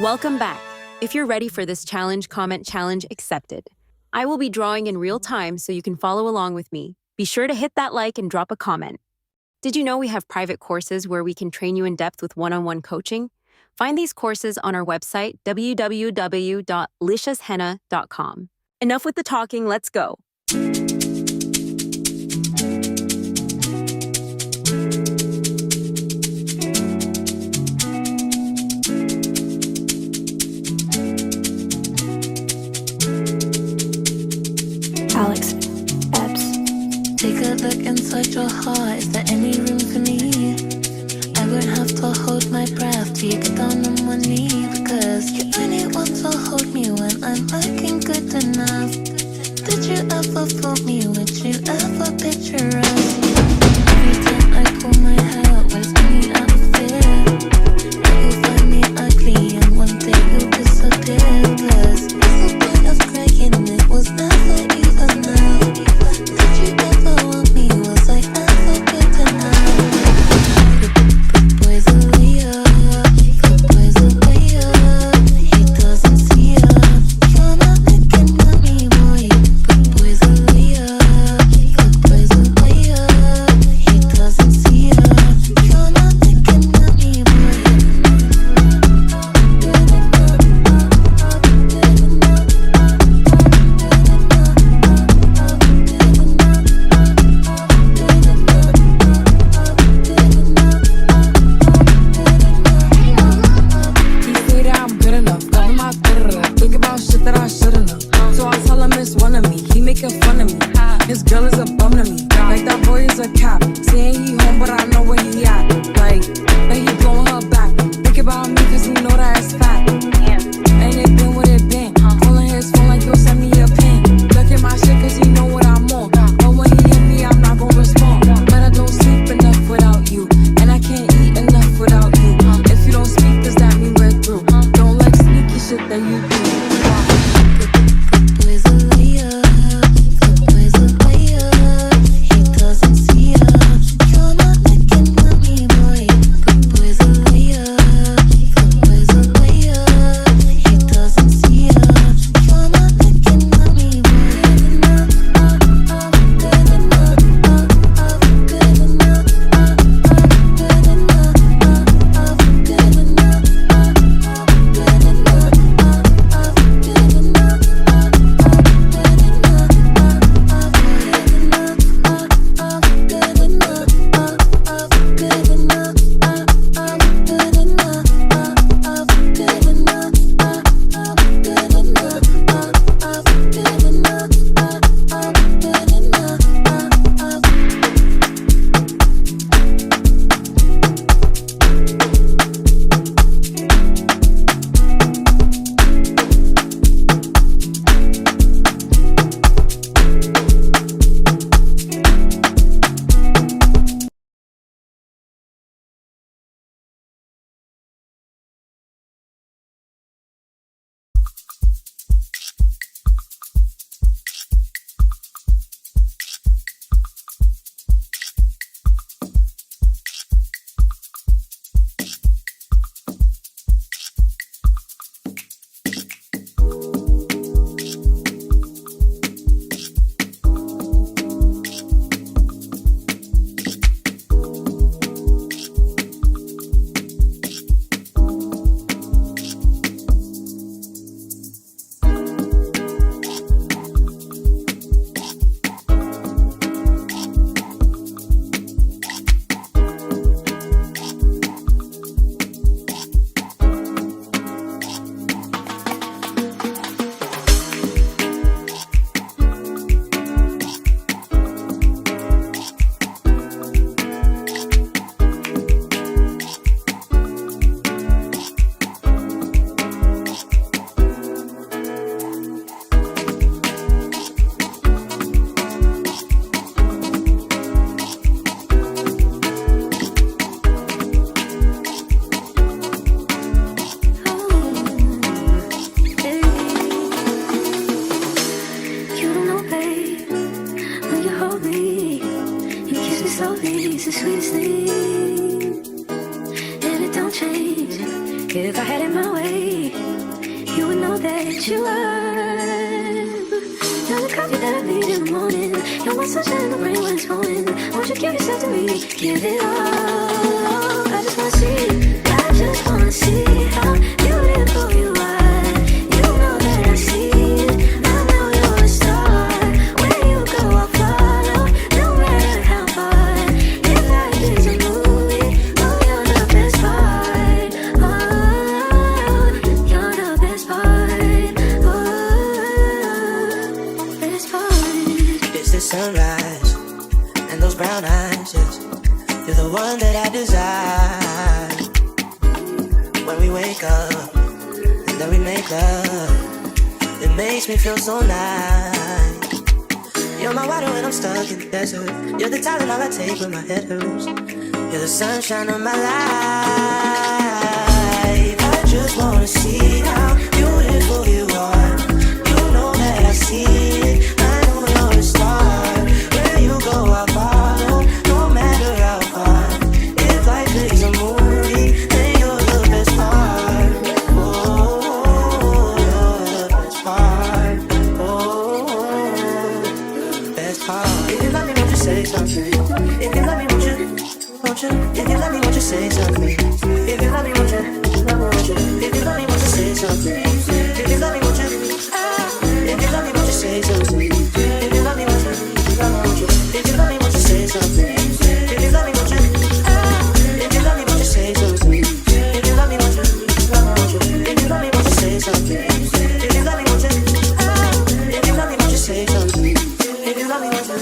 Welcome back. If you're ready for this challenge, comment challenge accepted. I will be drawing in real time so you can follow along with me. Be sure to hit that like and drop a comment. Did you know we have private courses where we can train you in depth with one-on-one coaching? Find these courses on our website, www.lishashenna.com. Enough with the talking, let's go. Alex, Epps. Take a look inside your heart. Is there any room for me? I won't have to hold my breath till you get down on one knee. Because you only want to hold me when I'm looking good enough. Did you ever fool me? Would you ever picture us? Every time I pull my hair out, was me out of fear. You'll find me ugly and one day you'll disappear. Plus, what's the point of crying? It was never even now. Did you ever want me? Was I ever good enough? Put boys away up, put boys away up. He doesn't see us. You're not looking at me, boy. Put boys away up. that you are. You're the coffee that I made in the morning. You're my sunshine in the rain when it's pouring. Won't you give yourself to me? Give it all. I just wanna see. I just wanna see how beautiful you are. You know that I see it. I know you're a star. Where you go, I'll follow. No matter how far. If life is a movie, oh, you're the best part. Oh, you're the best part. Oh, best part. It's the sunrise and those brown eyes, yes. You're the one that I desire. When we wake up and then we make love, it makes me feel so nice. You're my water when I'm stuck in the desert. You're the talent all I take when my head hurts. You're the sunshine of my life. I just wanna see how beautiful you are. You know that I see it. I know you're a star. Where you go, I'll follow. No matter how far. If life is a movie, then you're the best part. Oh, you're the best part. Oh, best part. If you love me, won't you say something? If you love me, won't you? If you love me, won't you say something? If you love me, won't you? If you love me, won't you say something? If you love me, won't you? If you love me, won't you say something? If you love me, won't you? If you love me, won't you say something? If you love me, won't you? If you love me, won't you say something? If you love me, won't you? If you love me, won't you say something? If you love me, won't you? If you love me, won't you say something? If you love me, won't you?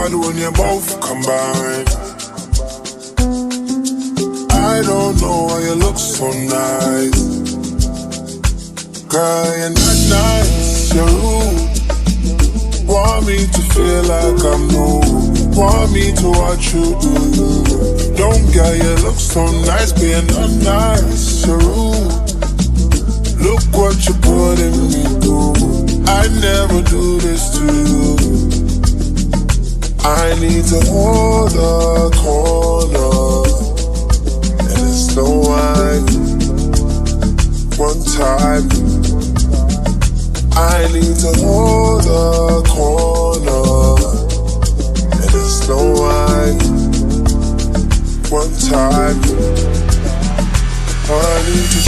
Bad when you both combine. I don't know why you look so nice. Girl, you're not nice, you're rude. Want me to feel like I'm new. Want me to watch you do. Don't get you look so nice, being not nice, you're rude. Look what you're putting me through. I'd never do this to you. I need to hold a corner, and it's no wine. One time, I need to hold a corner, and it's no wine. One time, I need you.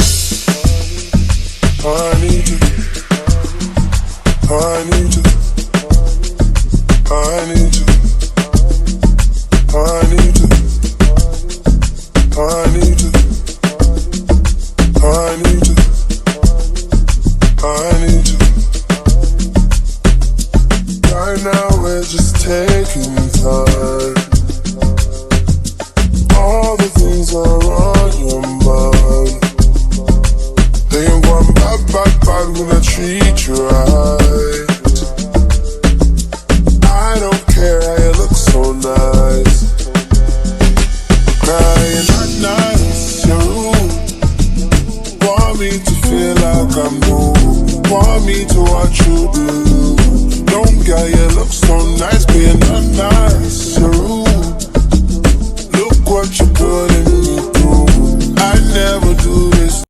I need you. I need you. I need you. I need you. I need you. I need you. I need you. Right now we're just taking time. All the things are on your mind. They ain't going bad when I treat you right. I don't care how you look so nice. Crying at night, you're rude. Want me to feel like I'm new. Want me to watch you do. Don't get you look so nice being